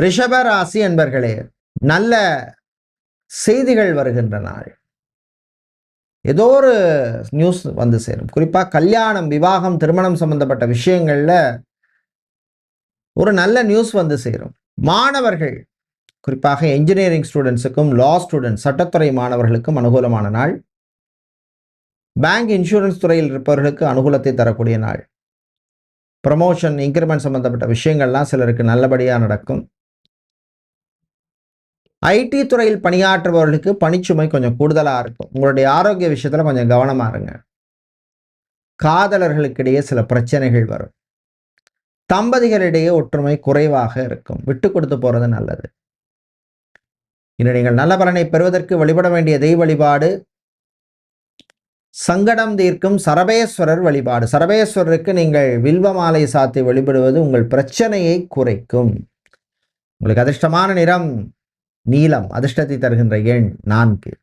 ரிஷப ராசி அன்பர்களே, நல்ல செய்திகள் வருகின்ற நாள். ஏதோ ஒரு நியூஸ் வந்து சேரும். குறிப்பாக கல்யாணம், விவாகம், திருமணம் சம்பந்தப்பட்ட விஷயங்கள்ல ஒரு நல்ல நியூஸ் வந்து சேரும். மாணவர்கள், குறிப்பாக என்ஜினியரிங் ஸ்டூடெண்ட்ஸுக்கும், லா ஸ்டூடெண்ட்ஸ், சட்டத்துறை மாணவர்களுக்கும் அனுகூலமான நாள். பேங்க், இன்சூரன்ஸ் துறையில் இருப்பவர்களுக்கு அனுகூலத்தை தரக்கூடிய நாள். ப்ரமோஷன், இன்க்ரிமெண்ட் சம்பந்தப்பட்ட விஷயங்கள்லாம் சிலருக்கு நல்லபடியாக நடக்கும். ஐடி துறையில் பணியாற்றுபவர்களுக்கு பணிச்சுமை கொஞ்சம் கூடுதலாக இருக்கும். உங்களுடைய ஆரோக்கிய விஷயத்தில் கொஞ்சம் கவனமாக இருங்க. காதலர்களுக்கிடையே சில பிரச்சனைகள் வரும். தம்பதிகளிடையே ஒற்றுமை குறைவாக இருக்கும். விட்டு கொடுத்து போகிறது நல்லது. இன்று நீங்கள் நல்ல பலனை பெறுவதற்கு வழிபட வேண்டிய தெய்வ வழிபாடு சங்கடம் தீர்க்கும் சரபேஸ்வரர் வழிபாடு. சரபேஸ்வரருக்கு நீங்கள் வில்வ மாலை சாத்தி வழிபடுவது உங்கள் பிரச்சனையை குறைக்கும். உங்களுக்கு அதிர்ஷ்டமான நிறம் நீலம். அதிர்ஷ்டத்தை தருகின்ற எண் 4.